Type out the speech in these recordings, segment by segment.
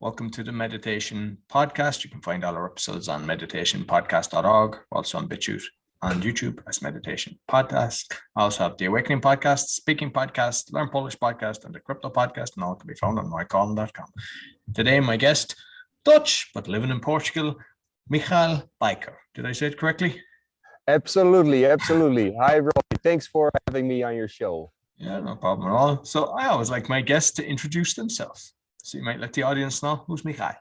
Welcome to the Meditation Podcast. You can find all our episodes on meditationpodcast.org, also on BitChute, on YouTube as Meditation Podcast. I also have the Awakening Podcast, Speaking Podcast, Learn Polish Podcast, and the Crypto Podcast, and all can be found on mycall.com. Today, my guest, Dutch, but living in Portugal, Michaël Bijker. Did I say it correctly? Absolutely. Hi, Roy. Thanks for having me on your show. Yeah, no problem at all. So I always like my guests to introduce themselves. So you might let the audience know who's Michaël.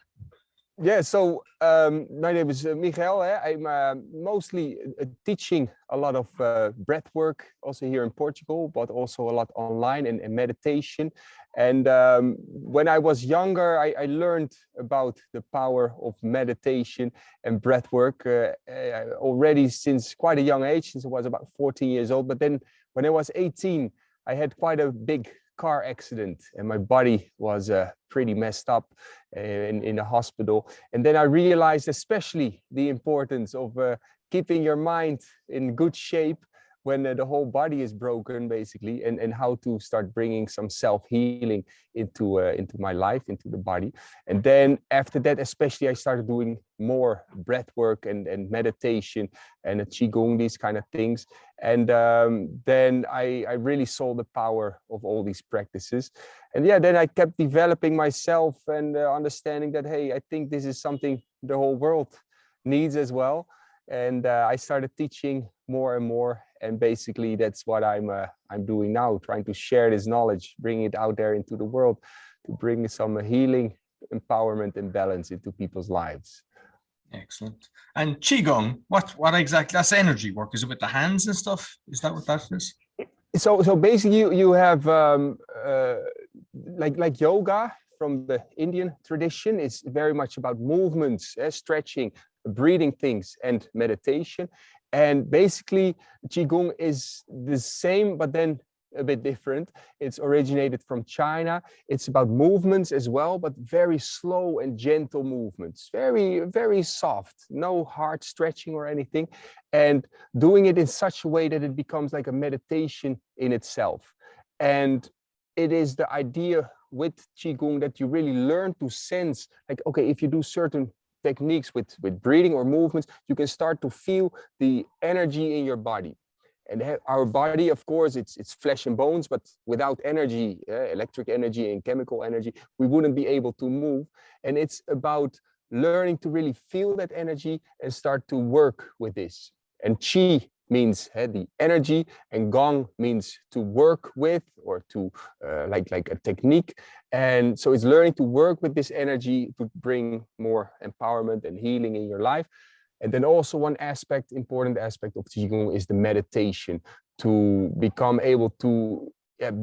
Yeah, so my name is Michaël. I'm mostly teaching a lot of breath work, also here in Portugal, but also a lot online and meditation. And when I was younger, I learned about the power of meditation and breath work already since quite a young age, since I was about 14 years old. But then when I was 18, I had quite a big car accident and my body was pretty messed up in the hospital. And then I realized especially the importance of keeping your mind in good shape when the whole body is broken, basically, and how to start bringing some self-healing into my life, into the body. And then after that, especially, I started doing more breath work and meditation and QiGong, these kind of things. And then I really saw the power of all these practices. And yeah, then I kept developing myself and understanding that, hey, I think this is something the whole world needs as well. And I started teaching more and more. And basically, that's what I'm doing now, trying to share this knowledge, bring it out there into the world, to bring some healing, empowerment, and balance into people's lives. Excellent. And QiGong, what exactly? That's energy work. Is it with the hands and stuff? Is that what that is? So basically, you have like yoga from the Indian tradition. It's very much about movements, stretching, breathing things, and meditation. And basically, QiGong is the same, but then a bit different. It's originated from China. It's about movements as well, but very slow and gentle movements. Very, very soft, no hard stretching or anything. And doing it in such a way that it becomes like a meditation in itself. And it is the idea with QiGong that you really learn to sense, like, okay, if you do certain techniques with breathing or movements, you can start to feel the energy in your body. And our body, of course, it's flesh and bones, but without energy, electric energy and chemical energy, we wouldn't be able to move. And it's about learning to really feel that energy and start to work with this. And Qi means the energy, and Gong means to work with, or to like a technique. And so it's learning to work with this energy to bring more empowerment and healing in your life. And then also one important aspect of QiGong is the meditation, to become able to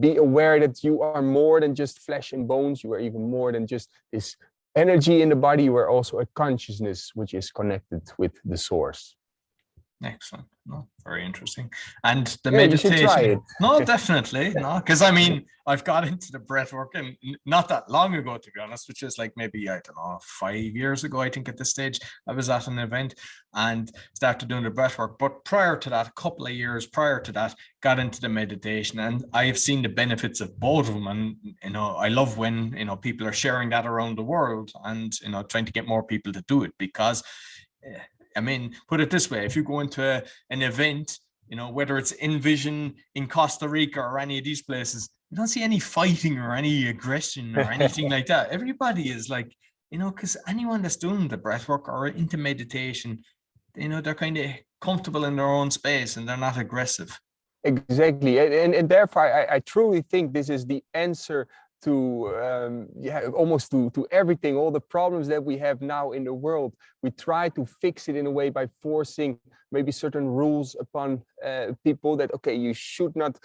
be aware that you are more than just flesh and bones. You are even more than just this energy in the body. You are also a consciousness which is connected with the source. Excellent. No, very interesting. And the meditation. You should try it. No, definitely. No, because I mean, I've got into the breath work and not that long ago, to be honest, which is like maybe, I don't know, 5 years ago, I think at this stage, I was at an event and started doing the breath work. But prior to that, a couple of years prior to that, got into the meditation, and I've seen the benefits of both of them. And, you know, I love when, you know, people are sharing that around the world and, you know, trying to get more people to do it, because I mean, put it this way, if you go into an event, you know, whether it's Envision in Costa Rica or any of these places, you don't see any fighting or any aggression or anything like that. Everybody is like, you know, because anyone that's doing the breath work or into meditation, you know, they're kind of comfortable in their own space and they're not aggressive. Exactly. And therefore, I truly think this is the answer to almost to everything, all the problems that we have now in the world. We try to fix it in a way by forcing maybe certain rules upon people that, okay, you should not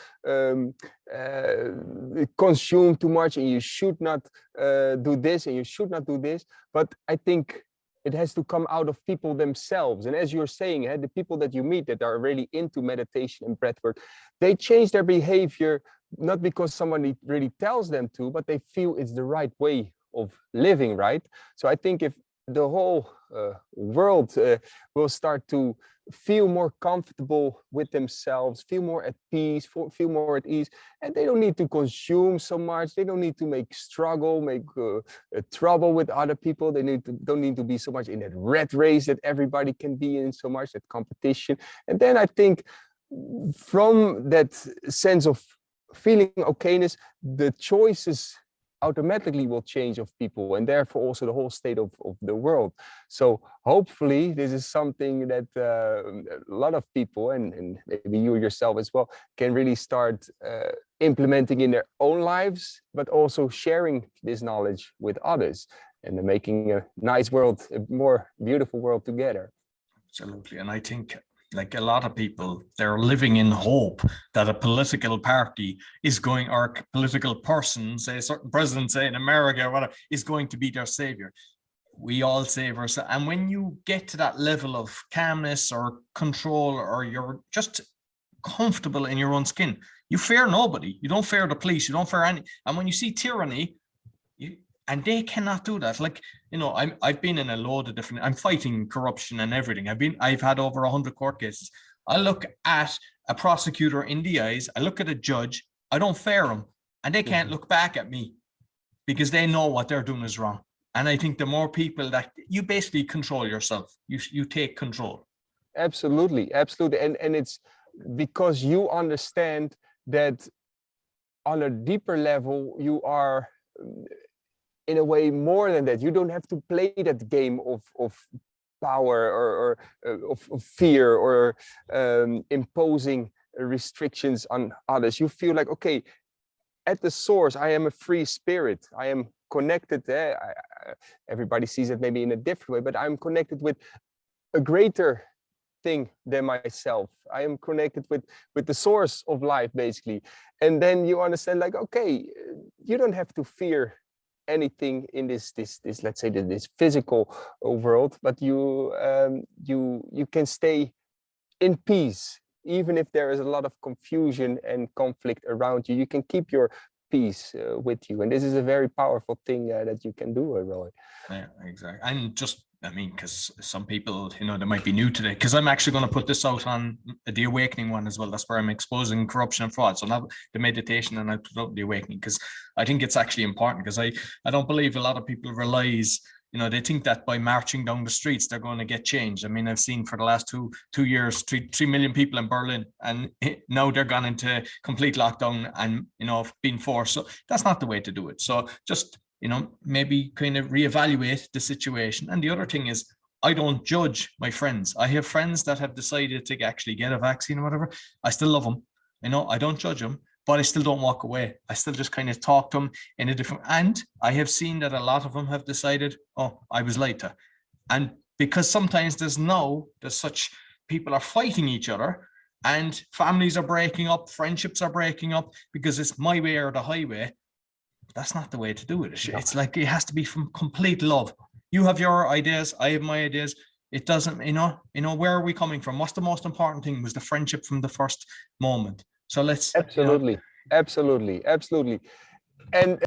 consume too much, and you should not do this, and you should not do this. But I think it has to come out of people themselves. And as you're saying, the people that you meet that are really into meditation and breathwork, they change their behavior not because somebody really tells them to, but they feel it's the right way of living, right? So I think if the whole world will start to feel more comfortable with themselves, feel more at peace, feel more at ease, and they don't need to consume so much. They don't need to make trouble with other people. They don't need to be so much in that rat race that everybody can be in, so much that competition. And then I think from that sense of feeling okayness, the choices automatically will change of people, and therefore also the whole state of the world. So hopefully this is something that a lot of people, and maybe you yourself as well, can really start implementing in their own lives, but also sharing this knowledge with others, and making a nice world, a more beautiful world together. Absolutely. And I think, like a lot of people, they're living in hope that a political party is going, or a political person, say a certain president, say in America or whatever, is going to be their savior. We all save ourselves. And when you get to that level of calmness or control, or you're just comfortable in your own skin, you fear nobody. You don't fear the police. You don't fear any. And when you see tyranny, and they cannot do that. Like, you know, I've been in a load of different, I'm fighting corruption and everything. I've had over 100 court cases. I look at a prosecutor in the eyes, I look at a judge, I don't fear them, and they can't look back at me because they know what they're doing is wrong. And I think the more people that you basically control yourself, you take control. Absolutely, absolutely. And it's because you understand that on a deeper level, you are in a way more than that. You don't have to play that game of power or of fear or imposing restrictions on others. You feel like, okay, at the source, I am a free spirit. I am connected. Everybody sees it maybe in a different way, but I'm connected with a greater thing than myself. I am connected with the source of life, basically. And then you understand, like, okay, you don't have to fear anything in this let's say this physical world, but you can stay in peace, even if there is a lot of confusion and conflict around you. You can keep your peace with you, and this is a very powerful thing that you can do, Roy. Yeah, exactly. And just, I mean, because some people, you know, they might be new today, because I'm actually going to put this out on the Awakening one as well. That's where I'm exposing corruption and fraud. So now the meditation, and I put out the Awakening, because I think it's actually important, because I don't believe a lot of people realize, you know, they think that by marching down the streets, they're going to get change. I mean, I've seen for the last two years, 3 million people in Berlin, and now they're gone into complete lockdown and, you know, being forced. So that's not the way to do it. So just, you know, maybe kind of reevaluate the situation. And the other thing is, I don't judge my friends. I have friends that have decided to actually get a vaccine or whatever. I still love them. You know, I don't judge them, but I still don't walk away. I still just kind of talk to them in a different, and I have seen that a lot of them have decided, oh, I was lied to. And because sometimes there's such, people are fighting each other, and families are breaking up, friendships are breaking up, because it's my way or the highway. That's not the way to do it. It's like, it has to be from complete love. You have your ideas, I have my ideas. It doesn't, you know, where are we coming from? What's the most important thing? Was the friendship from the first moment. So let's absolutely, absolutely. And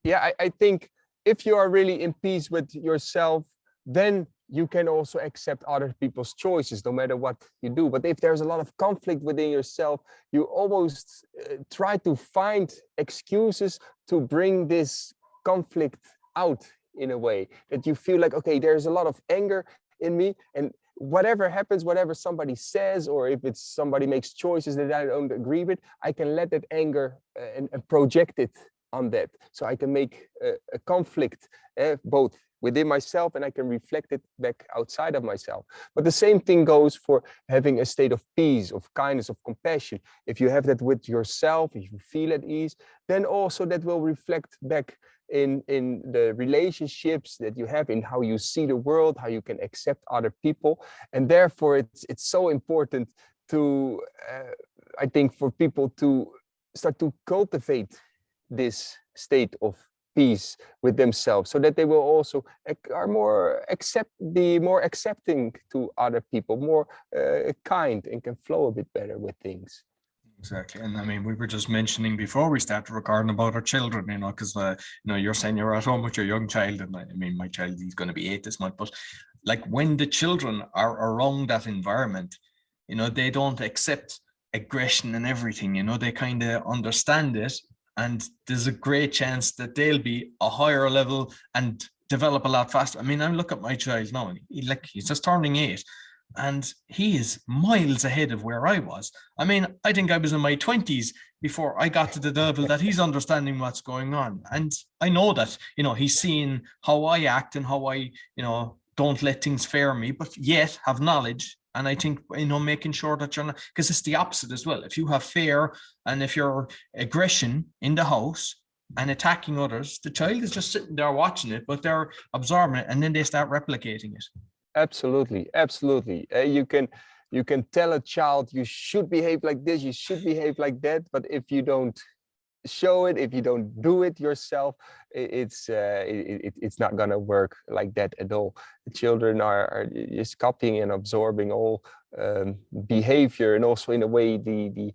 yeah, I think if you are really in peace with yourself, then you can also accept other people's choices, no matter what you do. But if there's a lot of conflict within yourself, you almost try to find excuses to bring this conflict out, in a way that you feel like, okay, there's a lot of anger in me, and whatever happens, whatever somebody says, or if it's somebody makes choices that I don't agree with, I can let that anger and project it on that. So I can make a conflict both within myself, and I can reflect it back outside of myself. But the same thing goes for having a state of peace, of kindness, of compassion. If you have that with yourself, if you feel at ease, then also that will reflect back in the relationships that you have, in how you see the world, how you can accept other people. And therefore it's so important to I think for people to start to cultivate this state of peace with themselves, so that they will also be more accepting to other people, more kind, and can flow a bit better with things. Exactly. And I mean, we were just mentioning before we started recording about our children, because, you're saying you're at home with your young child. And I mean, my child, he's going to be 8 this month. But like when the children are around that environment, they don't accept aggression and everything, they kind of understand it. And there's a great chance that they'll be a higher level and develop a lot faster. I mean, I look at my child now, and he's just turning 8. And he is miles ahead of where I was. I mean, I think I was in my 20s before I got to the level that he's understanding what's going on. And I know that, he's seeing how I act and how I, don't let things fare me, but yet have knowledge. And I think, making sure that you're not, because it's the opposite as well. If you have fear and if you're aggression in the house and attacking others, the child is just sitting there watching it, but they're absorbing it, and then they start replicating it. Absolutely, absolutely. You can tell a child you should behave like this, you should behave like that, but if you don't show it, if you don't do it yourself, it's not gonna work like that at all. The children are just copying and absorbing all behavior, and also in a way the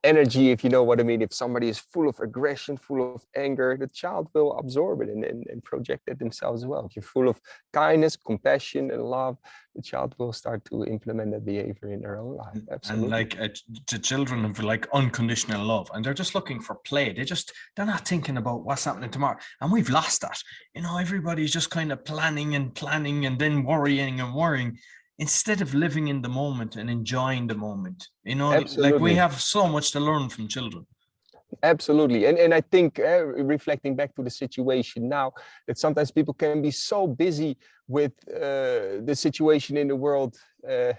energy, if you know what I mean. If somebody is full of aggression, full of anger, the child will absorb it and project it themselves as well. If you're full of kindness, compassion, and love, the child will start to implement that behavior in their own life. Absolutely. And like the children have like unconditional love, and they're just looking for play. They're not thinking about what's happening tomorrow. And we've lost that. Everybody's just kind of planning and then worrying and worrying, instead of living in the moment and enjoying the moment. Like we have so much to learn from children. Absolutely. And I think reflecting back to the situation now, that sometimes people can be so busy with the situation in the world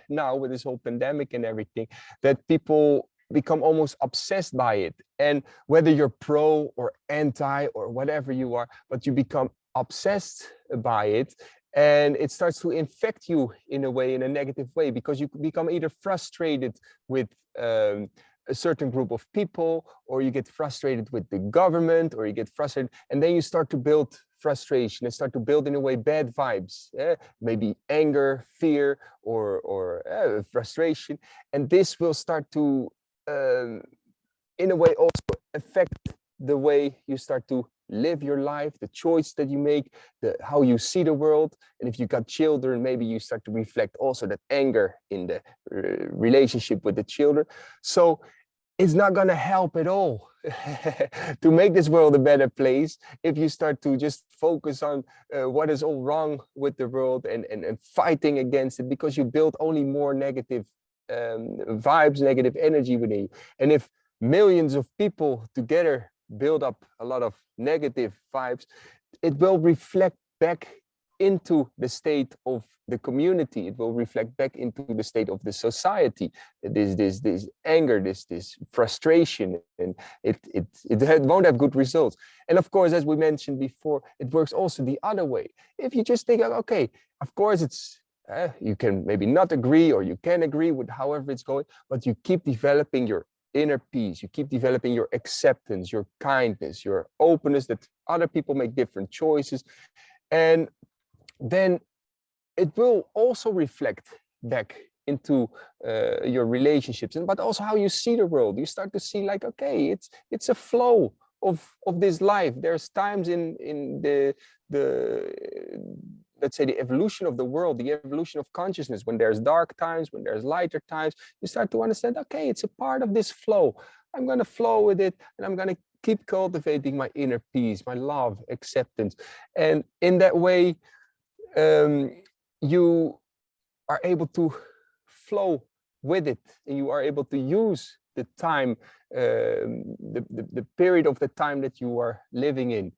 now with this whole pandemic and everything, that people become almost obsessed by it. And whether you're pro or anti or whatever you are, but you become obsessed by it. And it starts to infect you in a way, in a negative way, because you become either frustrated with a certain group of people, or you get frustrated with the government, or you get frustrated, and then you start to build frustration and start to build in a way bad vibes, maybe anger, fear, or frustration. And this will start to, in a way, also affect the way you start to live your life, the choice that you make, how you see the world. And if you got children, maybe you start to reflect also that anger in the relationship with the children. So it's not going to help at all to make this world a better place if you start to just focus on what is all wrong with the world and fighting against it, because you build only more negative vibes, negative energy within you. And if millions of people together build up a lot of negative vibes, it will reflect back into the state of the community. It will reflect back into the state of the society. This anger, this frustration, and it won't have good results. And of course, as we mentioned before, it works also the other way. If you just think, okay, of course it's you can maybe not agree, or you can agree with however it's going, but you keep developing your inner peace, you keep developing your acceptance, your kindness, your openness that other people make different choices. And then it will also reflect back into your relationships, but also how you see the world. You start to see like, okay, it's a flow of this life. There's times in the let's say the evolution of the world, the evolution of consciousness, when there's dark times, when there's lighter times, you start to understand, okay, it's a part of this flow. I'm going to flow with it, and I'm going to keep cultivating my inner peace, my love, acceptance. And in that way, you are able to flow with it, and you are able to use the time, the period of the time that you are living in.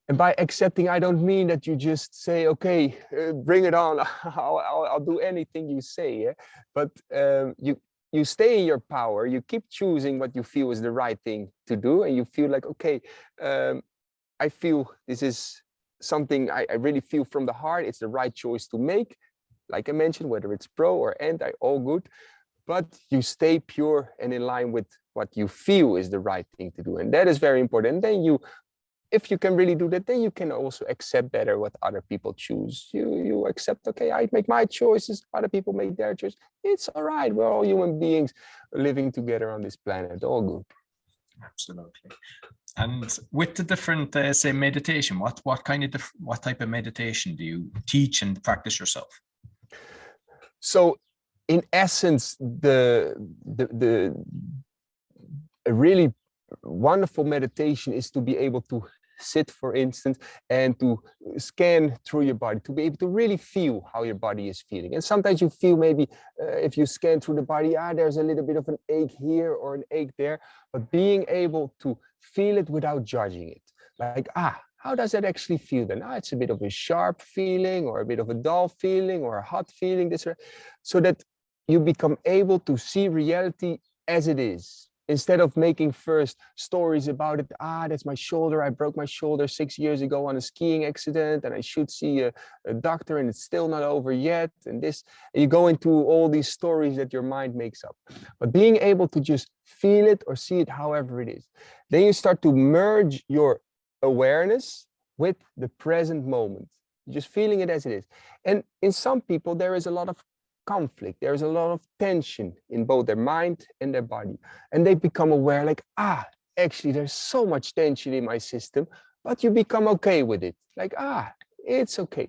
And by accepting, I don't mean that you just say, okay, bring it on, I'll do anything you say, yeah? But you stay in your power, you keep choosing what you feel is the right thing to do, and you feel like, okay, I feel this is something I really feel from the heart, it's the right choice to make. Like I mentioned, whether it's pro or anti, all good, but you stay pure and in line with what you feel is the right thing to do. And that is very important. And then you if you can really do that, then you can also accept better what other people choose. You accept, okay, I make my choices, other people make their choices. It's all right. We're all human beings living together on this planet. All good. Absolutely. And with the different, say, meditation, what type of meditation do you teach and practice yourself? So, in essence, a really wonderful meditation is to be able to sit, for instance, and to scan through your body, to be able to really feel how your body is feeling. And sometimes you feel maybe if you scan through the body, there's a little bit of an ache here or an ache there, but being able to feel it without judging it. Like, how does that actually feel then? It's a bit of a sharp feeling or a bit of a dull feeling or a hot feeling, so that you become able to see reality as it is. Instead of making first stories about it, that's my shoulder. I broke my shoulder 6 years ago on a skiing accident, and I should see a doctor, and it's still not over yet. And you go into all these stories that your mind makes up. But being able to just feel it or see it however it is, then you start to merge your awareness with the present moment, just feeling it as it is. And in some people, there is a lot of conflict. There's a lot of tension in both their mind and their body. And they become aware like, actually, there's so much tension in my system, but you become okay with it. Like, it's okay.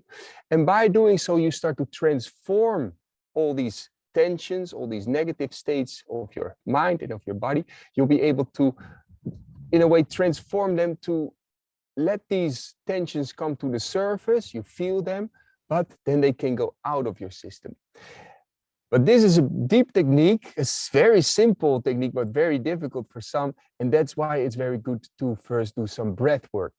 And by doing so, you start to transform all these tensions, all these negative states of your mind and of your body. You'll be able to, in a way, transform them to let these tensions come to the surface. You feel them, but then they can go out of your system. But this is a deep technique, a very simple technique, but very difficult for some. And that's why it's very good to first do some breath work,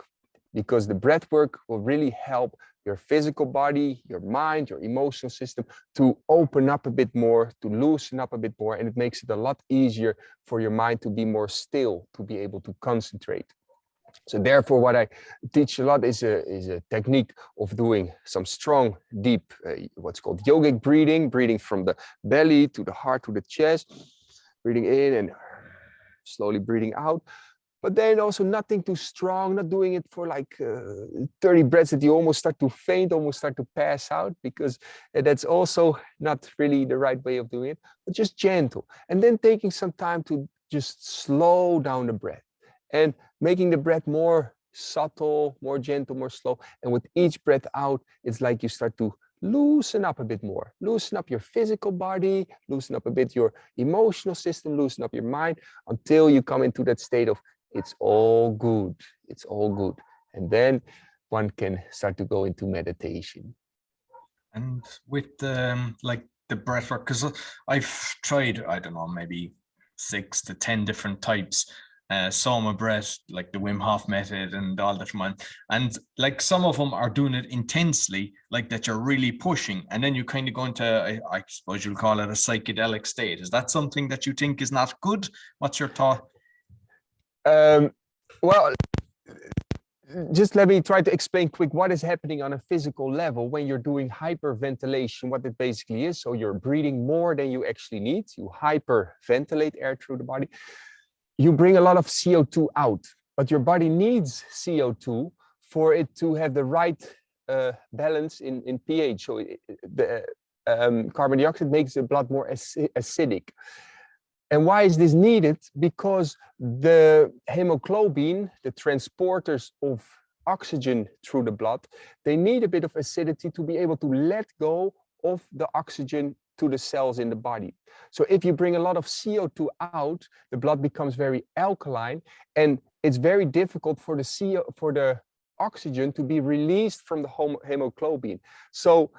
because the breath work will really help your physical body, your mind, your emotional system to open up a bit more, to loosen up a bit more. And it makes it a lot easier for your mind to be more still, to be able to concentrate. So therefore, what I teach a lot is a technique of doing some strong, deep, what's called yogic breathing from the belly to the heart to the chest, breathing in and slowly breathing out. But then also nothing too strong, not doing it for like 30 breaths that you almost start to faint, almost start to pass out, because that's also not really the right way of doing it, but just gentle. And then taking some time to just slow down the breath and making the breath more subtle, more gentle, more slow. And with each breath out, it's like you start to loosen up a bit more, loosen up your physical body, loosen up a bit your emotional system, loosen up your mind, until you come into that state of it's all good, it's all good. And then one can start to go into meditation. And with like the breath work, because I've tried, I don't know, maybe 6 to 10 different types. Soma breath, like the Wim Hof method and all different ones. And like some of them are doing it intensely, like that you're really pushing. And then you kind of go into, I suppose you'll call it a psychedelic state. Is that something that you think is not good? What's your thought? Well, just let me try to explain quick what is happening on a physical level when you're doing hyperventilation, what it basically is. So you're breathing more than you actually need. You hyperventilate air through the body. You bring a lot of CO2 out, but your body needs CO2 for it to have the right balance in pH. So the carbon dioxide makes the blood more acidic. And why is this needed? Because the hemoglobin, the transporters of oxygen through the blood, they need a bit of acidity to be able to let go of the oxygen to the cells in the body. So if you bring a lot of CO2 out, the blood becomes very alkaline, and it's very difficult for the oxygen to be released from the hemoglobin. So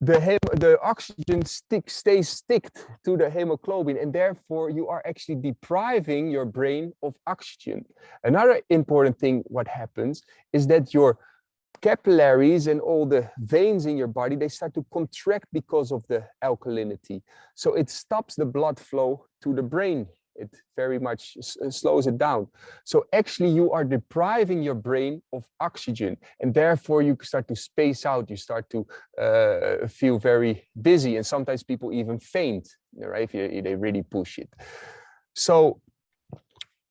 the oxygen stays sticked to the hemoglobin, and therefore you are actually depriving your brain of oxygen. Another important thing what happens is that your capillaries and all the veins in your body, they start to contract because of the alkalinity. So it stops the blood flow to the brain. It very much slows it down. So actually you are depriving your brain of oxygen, and therefore you start to space out, you start to feel very dizzy, and sometimes people even faint, right, if they really push it. So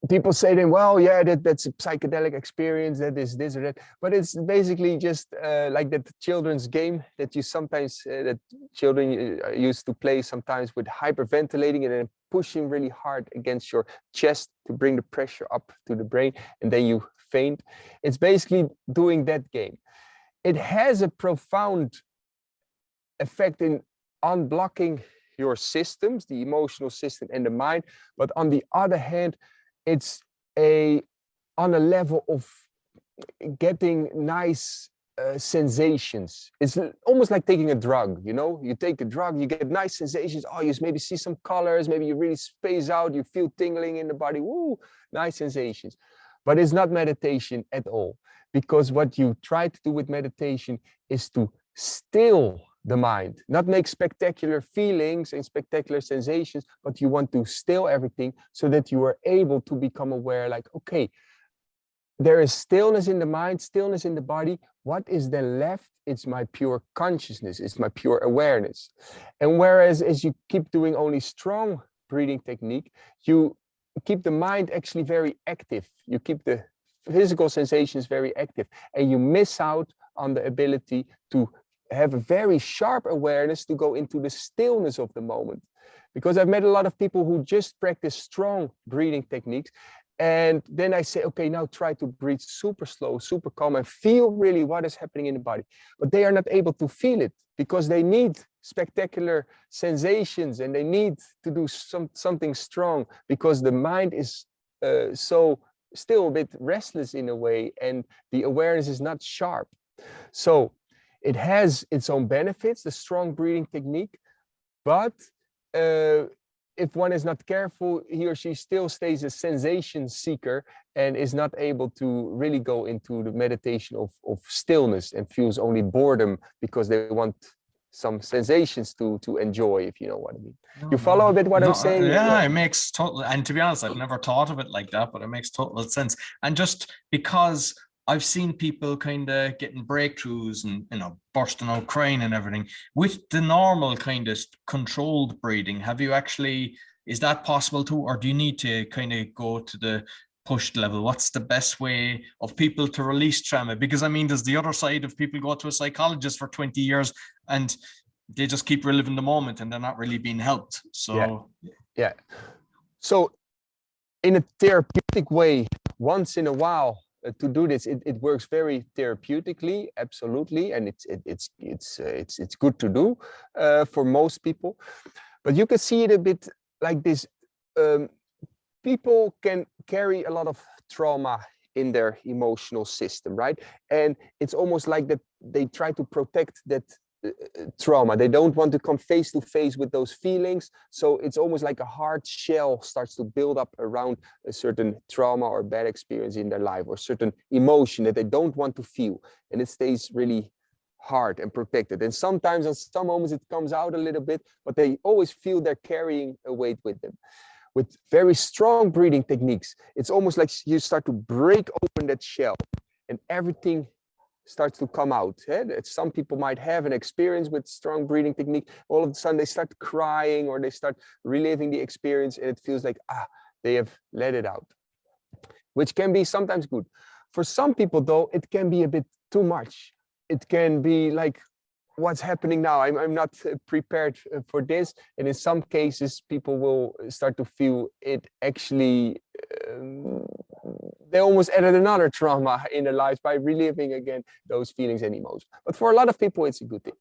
people say then, well, yeah, that's a psychedelic experience, that is this or that, but it's basically just like that children's game that you sometimes that children used to play sometimes with hyperventilating and then pushing really hard against your chest to bring the pressure up to the brain, and then you faint. It's basically doing that game. It has a profound effect in unblocking your systems, the emotional system and the mind, but on the other hand, it's on a level of getting nice sensations. It's almost like taking a drug, you know? You take a drug, you get nice sensations. Oh, you maybe see some colors, maybe you really space out, you feel tingling in the body. Woo, nice sensations. But it's not meditation at all, because what you try to do with meditation is to still the mind, not make spectacular feelings and spectacular sensations, but you want to still everything so that you are able to become aware, like, okay, there is stillness in the mind, stillness in the body. What is then left? It's my pure consciousness, it's my pure awareness. And whereas as you keep doing only strong breathing technique, you keep the mind actually very active. You keep the physical sensations very active, and you miss out on the ability to have a very sharp awareness to go into the stillness of the moment. Because I've met a lot of people who just practice strong breathing techniques, and then I say, okay, now try to breathe super slow, super calm, and feel really what is happening in the body. But they are not able to feel it because they need spectacular sensations and they need to do something strong, because the mind is so still a bit restless in a way, and the awareness is not sharp. So it has its own benefits, the strong breathing technique, but if one is not careful, he or she still stays a sensation seeker and is not able to really go into the meditation of stillness and feels only boredom because they want some sensations to enjoy, if you know what I mean. You follow a bit what I'm saying? Yeah, it makes total, and to be honest, I've never thought of it like that, but it makes total sense. And just because I've seen people kind of getting breakthroughs and, you know, bursting out crying and everything with the normal kind of controlled breathing. Have you actually, is that possible too? Or do you need to kind of go to the pushed level? What's the best way of people to release trauma? Because I mean, there's the other side of people go to a psychologist for 20 years and they just keep reliving the moment and they're not really being helped. So, yeah. So in a therapeutic way, once in a while, to do this, it works very therapeutically, absolutely, and it's good to do for most people. But you can see it a bit like this. People can carry a lot of trauma in their emotional system, right? And it's almost like that they try to protect that trauma. They don't want to come face to face with those feelings. So it's almost like a hard shell starts to build up around a certain trauma or bad experience in their life, or certain emotion that they don't want to feel. And it stays really hard and protected. And sometimes on some moments it comes out a little bit, but they always feel they're carrying a weight with them. With very strong breathing techniques, it's almost like you start to break open that shell and everything starts to come out. Some people might have an experience with strong breathing technique. All of a sudden they start crying or they start reliving the experience, and it feels like, they have let it out, which can be sometimes good. For some people though, it can be a bit too much. It can be like, what's happening now? I'm not prepared for this. And in some cases, people will start to feel it actually, they almost added another trauma in their lives by reliving again those feelings and emotions. But for a lot of people, it's a good thing.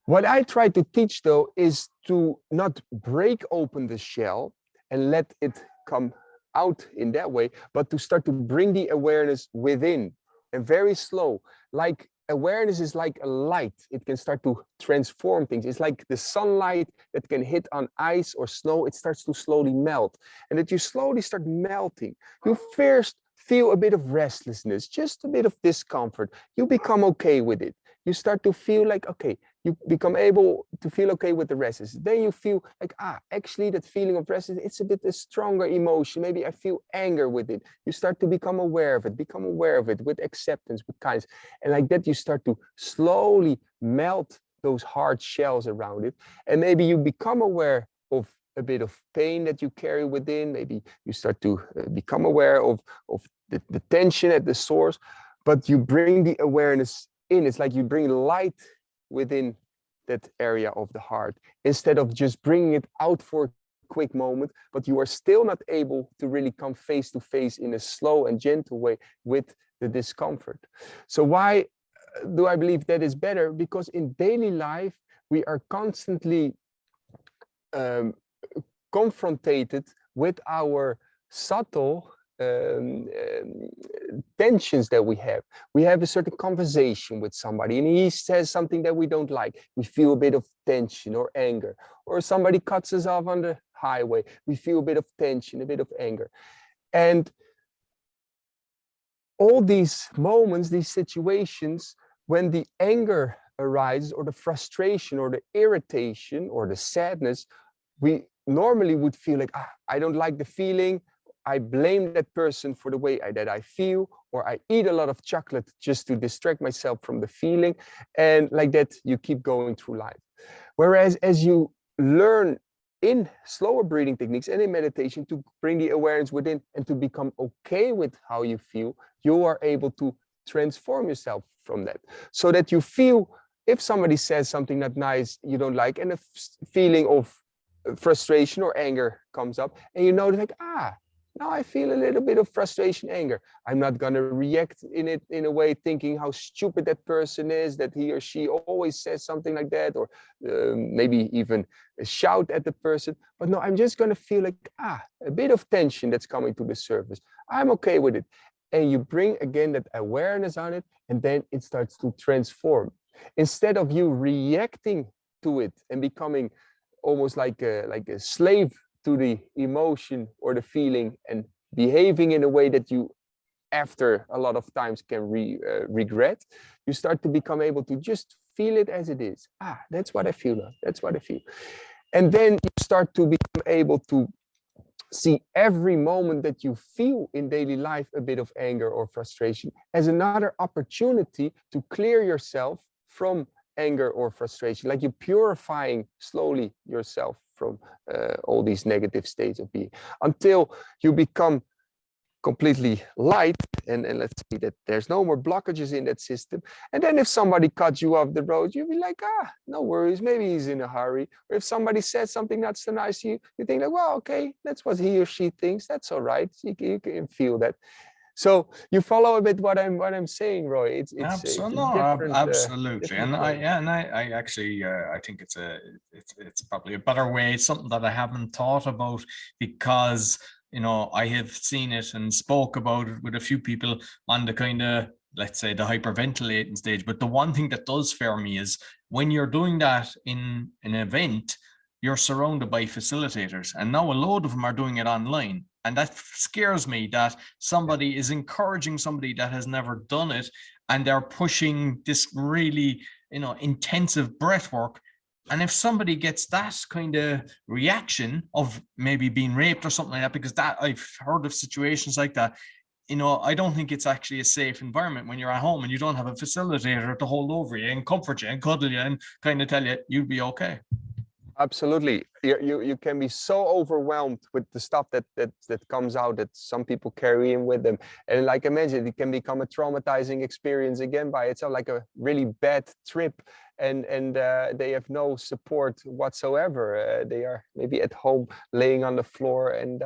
What I try to teach though is to not break open the shell and let it come out in that way, but to start to bring the awareness within, and very slow. Like awareness is like a light. It can start to transform things. It's like the sunlight that can hit on ice or snow. It starts to slowly melt, and that you slowly start melting. You first feel a bit of restlessness, just a bit of discomfort. You become okay with it. You start to feel like, okay, you become able to feel okay with the restlessness. Then you feel like, actually that feeling of restlessness, it's a bit a stronger emotion. Maybe I feel anger with it. You start to become aware of it with acceptance, with kindness. And like that, you start to slowly melt those hard shells around it. And maybe you become aware of a bit of pain that you carry within. Maybe you start to become aware of the tension at the source, but you bring the awareness in. It's like you bring light within that area of the heart, instead of just bringing it out for a quick moment, but you are still not able to really come face to face in a slow and gentle way with the discomfort. So why do I believe that is better? Because in daily life, we are constantly confronted with our subtle tensions that we have. We have a certain conversation with somebody and he says something that we don't like. We feel a bit of tension or anger. Or somebody cuts us off on the highway. We feel a bit of tension, a bit of anger. And all these moments, these situations, when the anger arises, or the frustration, or the irritation, or the sadness, we normally would feel like, I don't like the feeling. I blame that person for the way that I feel, or I eat a lot of chocolate just to distract myself from the feeling. And like that, you keep going through life. Whereas as you learn in slower breathing techniques and in meditation to bring the awareness within and to become okay with how you feel, you are able to transform yourself from that. So that you feel, if somebody says something not nice, you don't like, and a feeling of frustration or anger comes up, and you know, like, now I feel a little bit of frustration, anger. I'm not going to react in it in a way thinking how stupid that person is, that he or she always says something like that, or maybe even shout at the person. But no, I'm just going to feel like, a bit of tension that's coming to the surface. I'm okay with it. And you bring again that awareness on it, and then it starts to transform. Instead of you reacting to it and becoming almost like a slave to the emotion or the feeling and behaving in a way that you, after a lot of times, can regret, you start to become able to just feel it as it is. That's what I feel now. That's what I feel. And then you start to become able to see every moment that you feel in daily life a bit of anger or frustration as another opportunity to clear yourself from anger or frustration, like you're purifying slowly yourself from all these negative states of being, until you become completely light, and let's see that there's no more blockages in that system. And then if somebody cuts you off the road, you'll be like, no worries, maybe he's in a hurry. Or if somebody says something not so nice to you, you think like, well, okay, that's what he or she thinks, that's all right. You can feel that. So you follow a bit what I'm saying, Roy. It's Absolutely, a different, absolutely, different and I actually I think it's probably a better way, something that I haven't thought about, because I have seen it and spoke about it with a few people on the kind of, let's say, the hyperventilating stage. But the one thing that does fear me is when you're doing that in an event, you're surrounded by facilitators, and now a load of them are doing it online. And that scares me, that somebody is encouraging somebody that has never done it, and they're pushing this really, intensive breath work. And if somebody gets that kind of reaction of maybe being raped or something like that, because that I've heard of situations like that, I don't think it's actually a safe environment when you're at home and you don't have a facilitator to hold over you and comfort you and cuddle you and kind of tell you you'll be okay. Absolutely. You can be so overwhelmed with the stuff that comes out, that some people carry in with them. And like I mentioned, it can become a traumatizing experience again by itself, like a really bad trip. And they have no support whatsoever. They are maybe at home laying on the floor and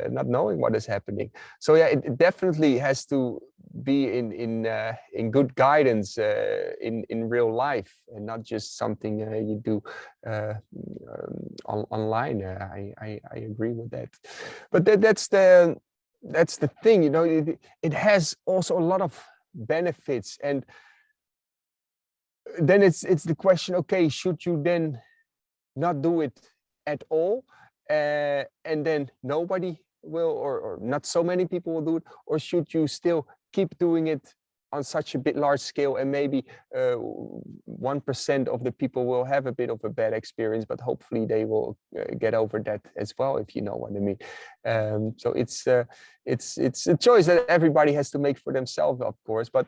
not knowing what is happening. So yeah, it definitely has to be in good guidance in real life, and not just something you do online. I agree with that. But that's the thing, it has also a lot of benefits. And then it's the question, okay, should you then not do it at all, and then nobody will, or not so many people will do it? Or should you still keep doing it on such a bit large scale, and maybe 1% of the people will have a bit of a bad experience, but hopefully they will get over that as well, if you know what I mean. So it's a choice that everybody has to make for themselves, of course. But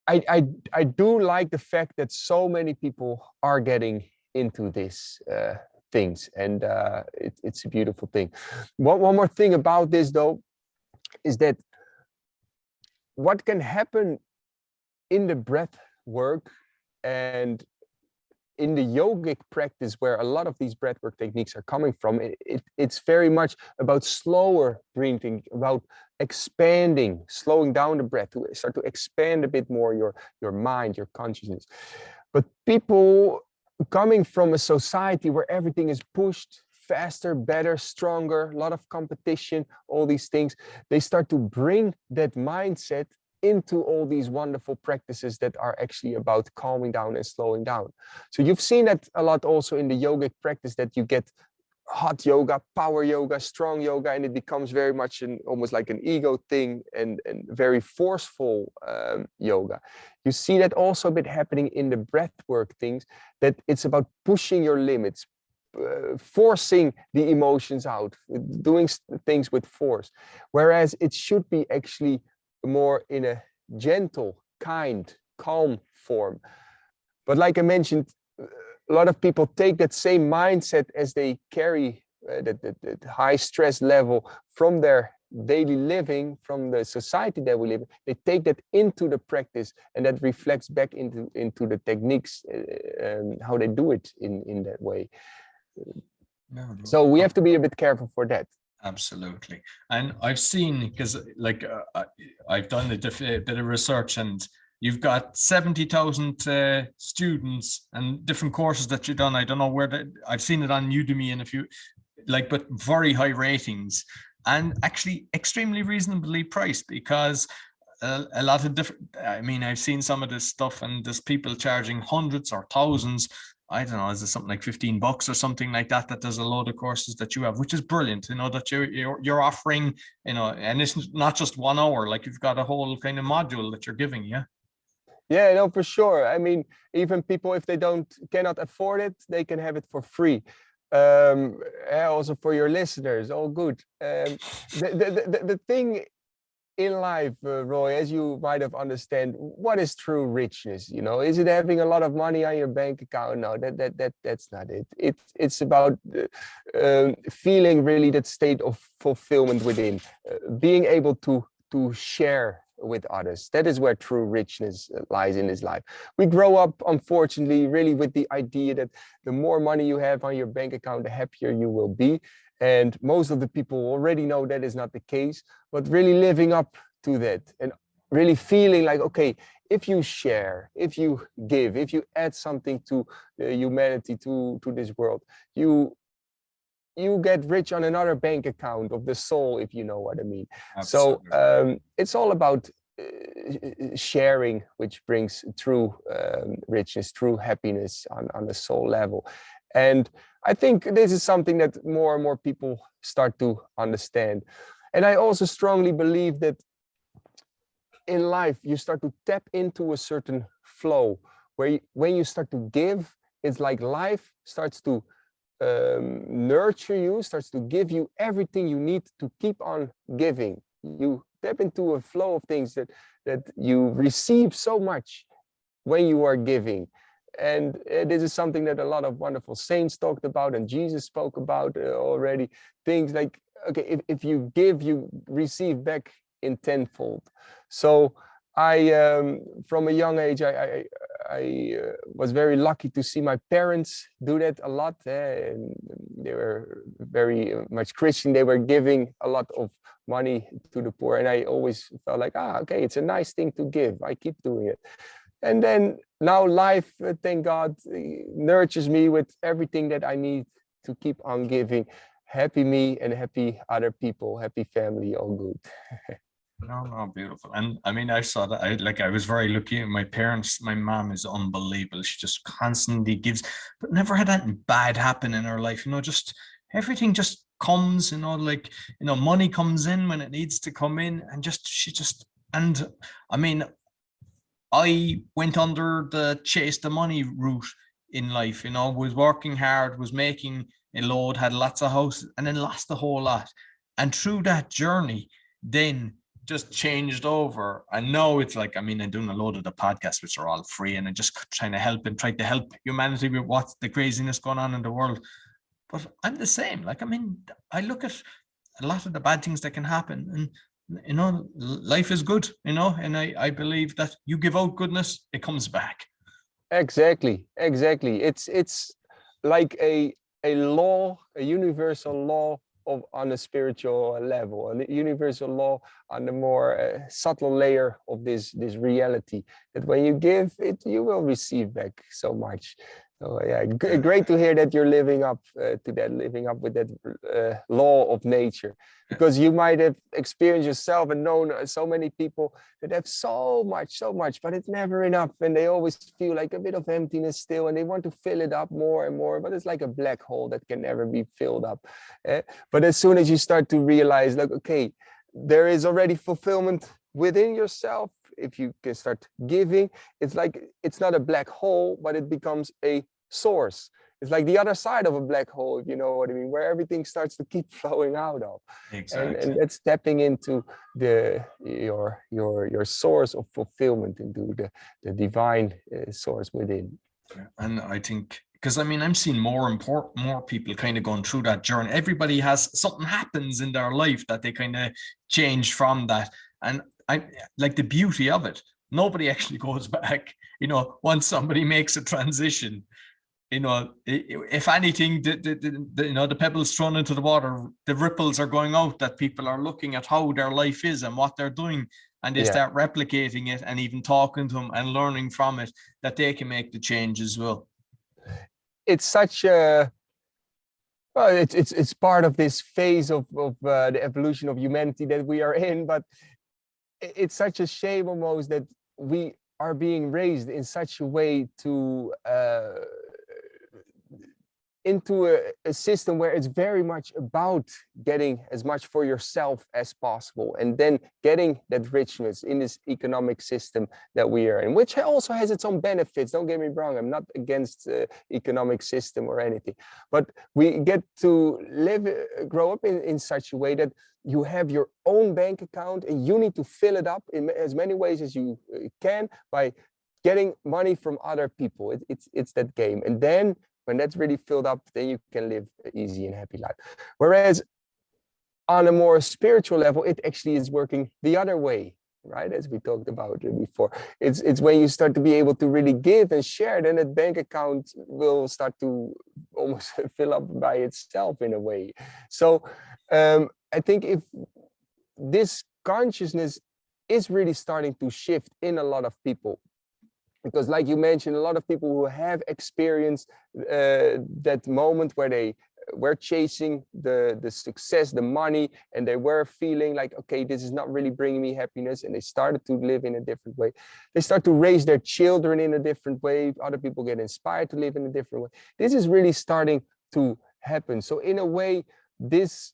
I do like the fact that so many people are getting into this things, and it's a beautiful thing. One more thing about this though is that what can happen in the breath work and in the yogic practice, where a lot of these breathwork techniques are coming from, it's very much about slower breathing, about expanding, slowing down the breath to start to expand a bit more your mind, your consciousness. But people coming from a society where everything is pushed faster, better, stronger, a lot of competition, all these things, they start to bring that mindset into all these wonderful practices that are actually about calming down and slowing down. So you've seen that a lot also in the yogic practice, that you get hot yoga, power yoga, strong yoga, and it becomes very much almost like an ego thing, and very forceful yoga. You see that also a bit happening in the breathwork things, that it's about pushing your limits, forcing the emotions out, doing things with force, whereas it should be actually more in a gentle, kind, calm form. But like I mentioned, a lot of people take that same mindset as they carry that high stress level from their daily living, from the society that we live in. They take that into the practice, and that reflects back into the techniques and how they do it in that way. So we have to be a bit careful for that. Absolutely. And I've seen, because like I've done a bit of research, and you've got 70,000 students and different courses that you've done. I don't know where I've seen it on Udemy and a few, like, but very high ratings, and actually extremely reasonably priced, because a lot of different, I mean, I've seen some of this stuff, and there's people charging hundreds or thousands. I don't know, is it something like $15 or something like that, that there's a load of courses that you have, which is brilliant, you know, that you're offering, you know, and it's not just 1 hour, like you've got a whole kind of module that you're giving. Yeah, no, for sure. I mean, even people, if they cannot afford it, they can have it for free. Also for your listeners, all good. The thing in life, Roy, as you might have understand, what is true richness? You know, is it having a lot of money on your bank account? No, that's not it. It's about feeling really that state of fulfillment within, being able to share with others. That is where true richness lies in this life. We grow up, unfortunately, really with the idea that the more money you have on your bank account, the happier you will be. And most of the people already know that is not the case, but really living up to that and really feeling like, okay, if you share, if you give, if you add something to humanity, to this world, you get rich on another bank account of the soul, if you know what I mean. Absolutely. So it's all about sharing, which brings true richness, true happiness on the soul level. And I think this is something that more and more people start to understand. And I also strongly believe that in life, you start to tap into a certain flow where when you start to give, it's like life starts to nurture you, starts to give you everything you need to keep on giving. You tap into a flow of things that you receive so much when you are giving. And this is something that a lot of wonderful saints talked about, and Jesus spoke about already. Things like, okay, if you give, you receive back in tenfold. So I, from a young age, I was very lucky to see my parents do that a lot. And they were very much Christian. They were giving a lot of money to the poor. And I always felt like, okay, it's a nice thing to give. I keep doing it. And then now life, thank God, nurtures me with everything that I need to keep on giving. Happy me and happy other people, happy family, all good. No, beautiful. And I mean, I saw that. I was very lucky. My parents, my mom is unbelievable. She just constantly gives, but never had anything bad happen in her life. You know, just everything just comes. You know, like, you know, money comes in when it needs to come in, and and I mean, I went under the chase the money route in life. You know, was working hard, was making a load, had lots of houses, and then lost a whole lot. And through that journey, then just changed over. And now it's like, I mean, I'm doing a load of the podcasts, which are all free, and I'm just trying to help humanity with what's the craziness going on in the world. but I'm the same. Like, I mean, I look at a lot of the bad things that can happen, and life is good, and I believe that you give out goodness, it comes back. Exactly. It's like a law, a universal law on a spiritual level, a universal law on the more subtle layer of this reality, that when you give it, you will receive back so much. So yeah, great to hear that you're living up to that, living up with that law of nature, because you might have experienced yourself and known so many people that have so much, but it's never enough, and they always feel like a bit of emptiness still, and they want to fill it up more and more, but it's like a black hole that can never be filled up. But as soon as you start to realize, like, okay, there is already fulfillment within yourself. If you can start giving, it's like, it's not a black hole, but it becomes a source. It's like the other side of a black hole, if you know what I mean, where everything starts to keep flowing out of. Exactly. And that's tapping into your source of fulfillment, into the divine source within. And I think, because I mean, I'm seeing more people kind of going through that journey. Everybody has something happens in their life that they kind of change from that. And I like the beauty of it. Nobody actually goes back, once somebody makes a transition, if anything, the pebbles thrown into the water, the ripples are going out, that people are looking at how their life is and what they're doing, and they start replicating it and even talking to them and learning from it, that they can make the change as well. It's such a, well, it's part of this phase of the evolution of humanity that we are in, but it's such a shame almost that we are being raised in such a way to into a system where it's very much about getting as much for yourself as possible, and then getting that richness in this economic system that we are in, which also has its own benefits. Don't get me wrong, I'm not against the economic system or anything, but we get to grow up in such a way that you have your own bank account, and you need to fill it up in as many ways as you can by getting money from other people. It's that game. And then when that's really filled up, then you can live an easy and happy life. Whereas on a more spiritual level, it actually is working the other way, right? As we talked about before. It's when you start to be able to really give and share, then that bank account will start to almost fill up by itself in a way. So I think if this consciousness is really starting to shift in a lot of people, because like you mentioned, a lot of people who have experienced that moment where they were chasing the success, the money, and they were feeling like, okay, this is not really bringing me happiness, and they started to live in a different way. They start to raise their children in a different way. Other people get inspired to live in a different way. This is really starting to happen. So in a way, this,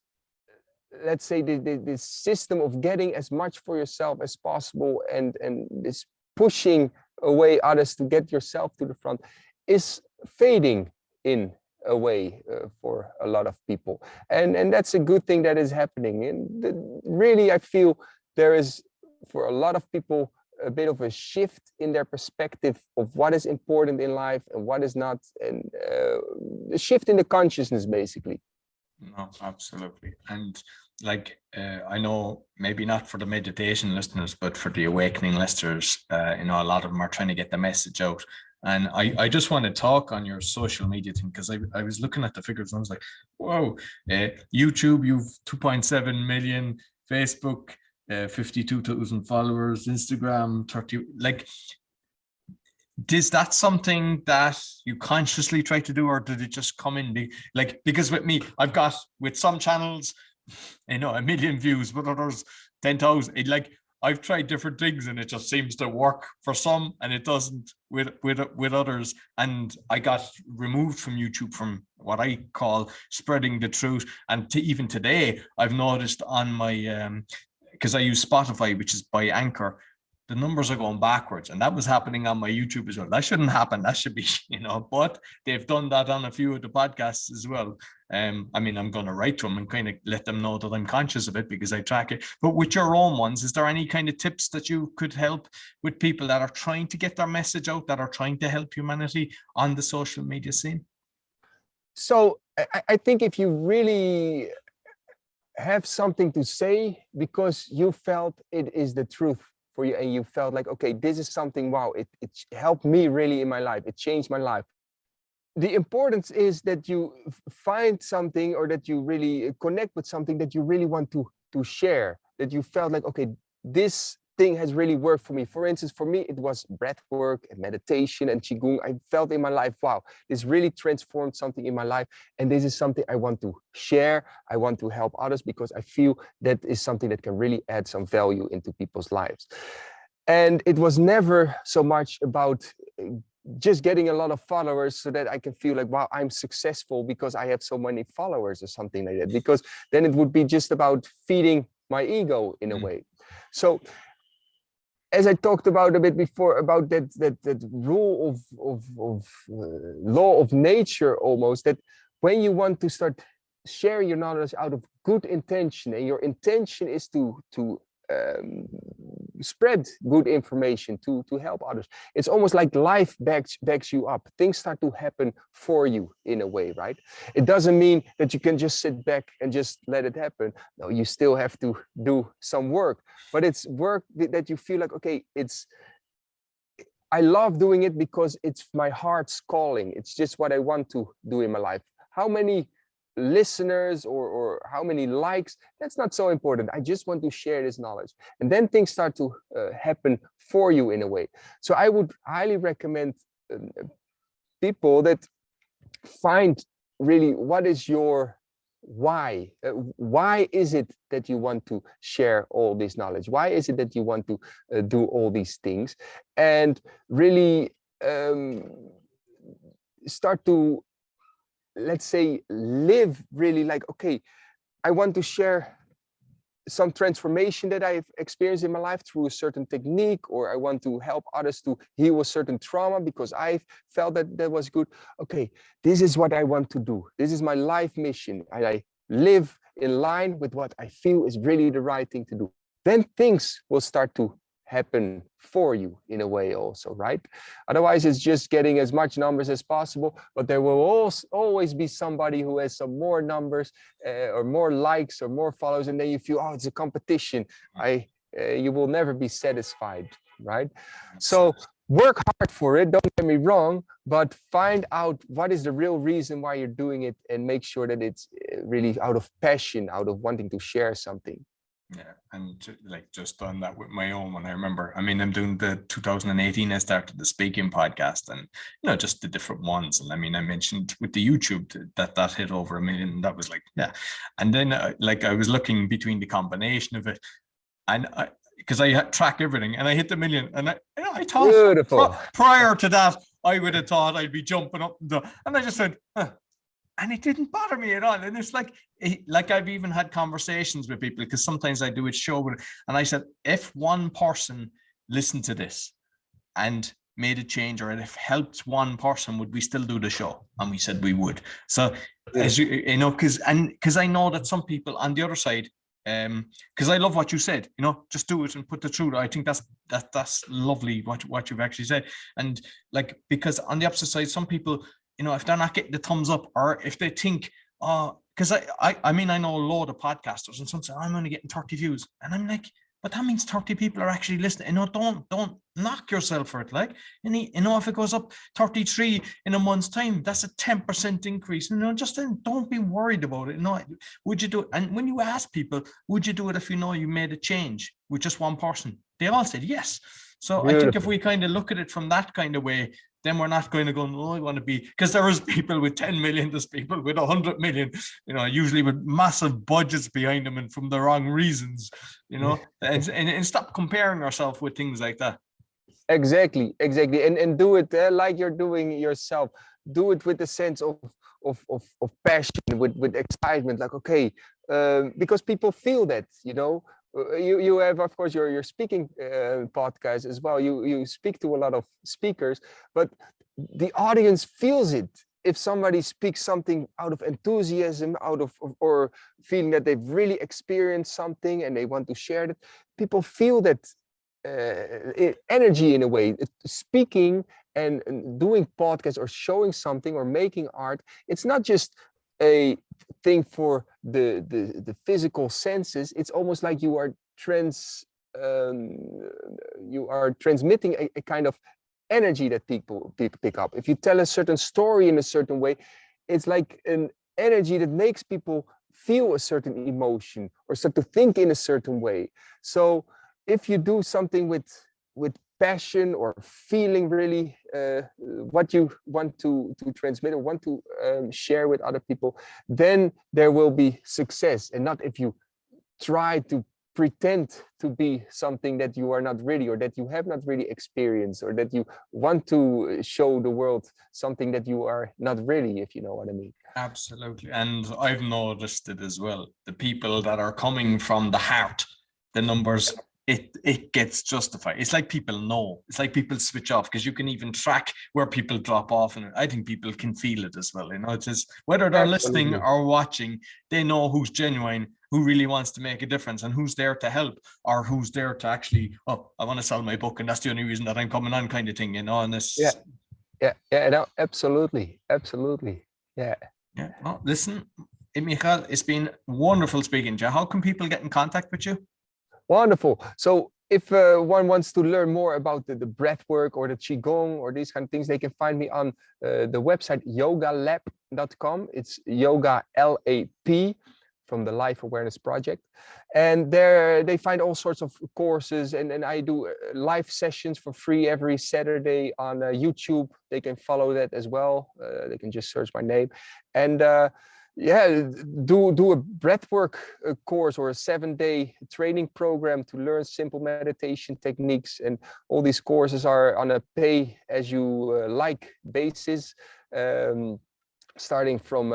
let's say, this system of getting as much for yourself as possible, and this pushing away others to get yourself to the front, is fading in a way for a lot of people, and that's a good thing that is happening. And really, I feel there is, for a lot of people, a bit of a shift in their perspective of what is important in life and what is not, and a shift in the consciousness, basically. No, absolutely. And like, I know maybe not for the meditation listeners, but for the awakening listeners, a lot of them are trying to get the message out. And I just want to talk on your social media thing, because I was looking at the figures and I was like, whoa, YouTube, you've 2.7 million, Facebook, 52,000 followers, Instagram, 30, like, is that something that you consciously try to do, or did it just come in? Like, because with me, I've got, with some channels, 1 million views, but others 10,000. Like, I've tried different things, and it just seems to work for some, and it doesn't with others. And I got removed from YouTube from what I call spreading the truth. And even today, I've noticed on my because I use Spotify, which is by Anchor, the numbers are going backwards, and that was happening on my YouTube as well. That shouldn't happen. That should be, but they've done that on a few of the podcasts as well. I mean, I'm going to write to them and kind of let them know that I'm conscious of it, because I track it. But with your own ones, is there any kind of tips that you could help with people that are trying to get their message out, that are trying to help humanity on the social media scene? So I think if you really have something to say because you felt it is the truth for you, and you felt like, okay, this is something, wow, it helped me really in my life, it changed my life. The importance is that you find something, or that you really connect with something that you really want to share, that you felt like, okay, this thing has really worked for me. For instance, for me, it was breath work and meditation and qigong. I felt in my life, wow, this really transformed something in my life, and this is something I want to share. I want to help others because I feel that is something that can really add some value into people's lives. And it was never so much about just getting a lot of followers so that I can feel like, wow, I'm successful because I have so many followers or something like that, because then it would be just about feeding my ego in a way. So as I talked about a bit before, about that rule of law of nature almost, that when you want to start sharing your knowledge out of good intention, and your intention is to spread good information, to help others, it's almost like life backs you up. Things start to happen for you in a way, right? It doesn't mean that you can just sit back and just let it happen. No, you still have to do some work, but it's work that you feel like, okay, I love doing it because it's my heart's calling. It's just what I want to do in my life. How many listeners or how many likes, that's not so important. I just want to share this knowledge, and then things start to happen for you in a way. So I would highly recommend people that find really what is your why. Why is it that you want to share all this knowledge? Why is it that you want to do all these things? And really start to, let's say, live really like, okay, I want to share some transformation that I've experienced in my life through a certain technique, or I want to help others to heal a certain trauma because I felt that was good. Okay, this is what I want to do. This is my life mission. I live in line with what I feel is really the right thing to do. Then things will start to happen for you in a way also, right? Otherwise, it's just getting as much numbers as possible, but there will always be somebody who has some more numbers or more likes or more followers, and then you feel, oh, it's a competition. You will never be satisfied, right? So work hard for it, don't get me wrong, but find out what is the real reason why you're doing it, and make sure that it's really out of passion, out of wanting to share something. Yeah, and like just done that with my own one. I remember, I mean, I'm doing the 2018, I started the speaking podcast, and just the different ones. And I mean, I mentioned with the YouTube that hit over 1 million. That was like, yeah. And then like I was looking between the combination of it, and because I track everything, and I hit the 1 million, and I thought beautiful. Prior to that, I would have thought I'd be jumping up and I just went, huh. And it didn't bother me at all. And it's like I've even had conversations with people, because sometimes I do a show with, and I said, if one person listened to this and made a change, or if helped one person, would we still do the show? And we said we would. So as because I know that some people on the other side, because I love what you said, just do it and put the truth. I think that's lovely what you've actually said. And like, because on the opposite side, some people, if they're not getting the thumbs up, or if they think, because I mean, I know a load of podcasters, and some say, I'm only getting 30 views. And I'm like, but that means 30 people are actually listening. Don't knock yourself for it. Like, if it goes up 33 in a month's time, that's a 10% increase. Just then, don't be worried about it. Would you do it? And when you ask people, would you do it if you made a change with just one person? They all said yes. So beautiful. I think if we kind of look at it from that kind of way, then we're not going to go, I want to be, because there is people with 10 million, there's people with 100 million, usually with massive budgets behind them and from the wrong reasons, and stop comparing ourselves with things like that. Exactly. And do it like you're doing yourself. Do it with a sense of passion, with excitement, like, okay, because people feel that, you have, of course, your speaking podcast as well. You speak to a lot of speakers, but the audience feels it. If somebody speaks something out of enthusiasm, or feeling that they've really experienced something and they want to share it, people feel that energy in a way. Speaking and doing podcasts or showing something or making art, it's not just a thing for the physical senses. It's almost like you are transmitting a kind of energy that people pick up. If you tell a certain story in a certain way, it's like an energy that makes people feel a certain emotion or start to think in a certain way. So if you do something with passion or feeling really what you want to transmit or want to share with other people, then there will be success. And not if you try to pretend to be something that you are not really, or that you have not really experienced, or that you want to show the world something that you are not really, if you know what I mean. Absolutely. And I've noticed it as well. The people that are coming from the heart, the numbers, it gets justified. It's like people know. It's like people switch off, because you can even track where people drop off. And I think people can feel it as well. You know, it's just whether they're Absolutely. listening or watching, they know who's genuine, who really wants to make a difference, and who's there to help, or who's there to actually, oh, I want to sell my book, and that's the only reason that I'm coming on, kind of thing, you know. And this, no, absolutely. Yeah. Well, listen, Michaël, it's been wonderful speaking to you. How can people get in contact with you? Wonderful. So if one wants to learn more about the breathwork or the qigong or these kind of things, they can find me on the website yogalab.com. It's yoga LAP, from the Life Awareness Project. And there they find all sorts of courses, and I do live sessions for free every Saturday on YouTube. They can follow that as well. They can just search my name. And do a breathwork course or a 7-day training program to learn simple meditation techniques. And all these courses are on a pay as you like basis, starting from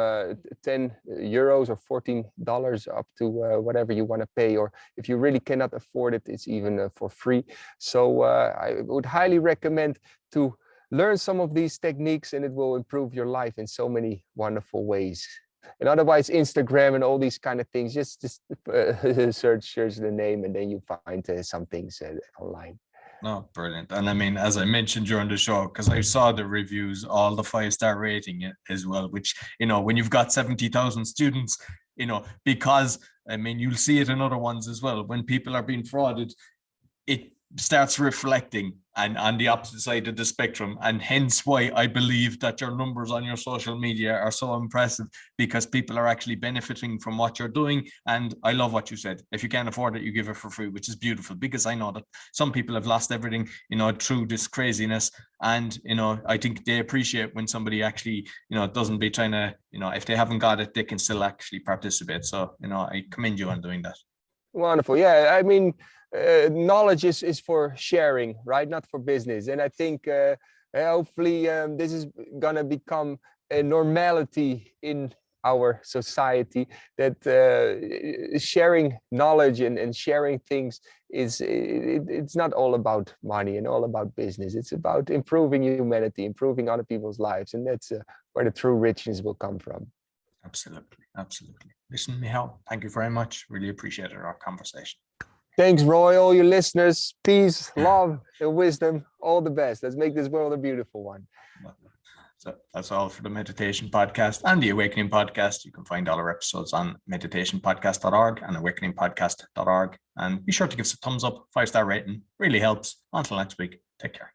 10 euros or $14 up to whatever you want to pay. Or if you really cannot afford it, it's even for free. So I would highly recommend to learn some of these techniques, and it will improve your life in so many wonderful ways. And otherwise, Instagram and all these kind of things, just search the name, and then you find some things online. No, brilliant. And I mean, as I mentioned during the show, because I saw the reviews, all the 5-star rating as well, which, you know, when you've got 70,000 students, you know, because I mean, you'll see it in other ones as well. When people are being frauded, it starts reflecting and on the opposite side of the spectrum. And hence why I believe that your numbers on your social media are so impressive, because people are actually benefiting from what you're doing. And I love what you said. If you can't afford it, you give it for free, which is beautiful, because I know that some people have lost everything, you know, through this craziness. And, you know, I think they appreciate when somebody actually, you know, doesn't be trying to, you know, if they haven't got it, they can still actually participate. So, you know, I commend you on doing that. Wonderful. Yeah, I mean, knowledge is for sharing, right? Not for business. And I think hopefully this is gonna become a normality in our society, that sharing knowledge and sharing things it's not all about money and all about business. It's about improving humanity, improving other people's lives, and that's where the true richness will come from. Absolutely, absolutely. Listen, Michaël, thank you very much. Really appreciated our conversation. Thanks, Roy. All your listeners, peace, love, and wisdom. All the best. Let's make this world a beautiful one. So that's all for the Meditation Podcast and the Awakening Podcast. You can find all our episodes on meditationpodcast.org and awakeningpodcast.org. And be sure to give us a thumbs up, 5-star rating. Really helps. Until next week, take care.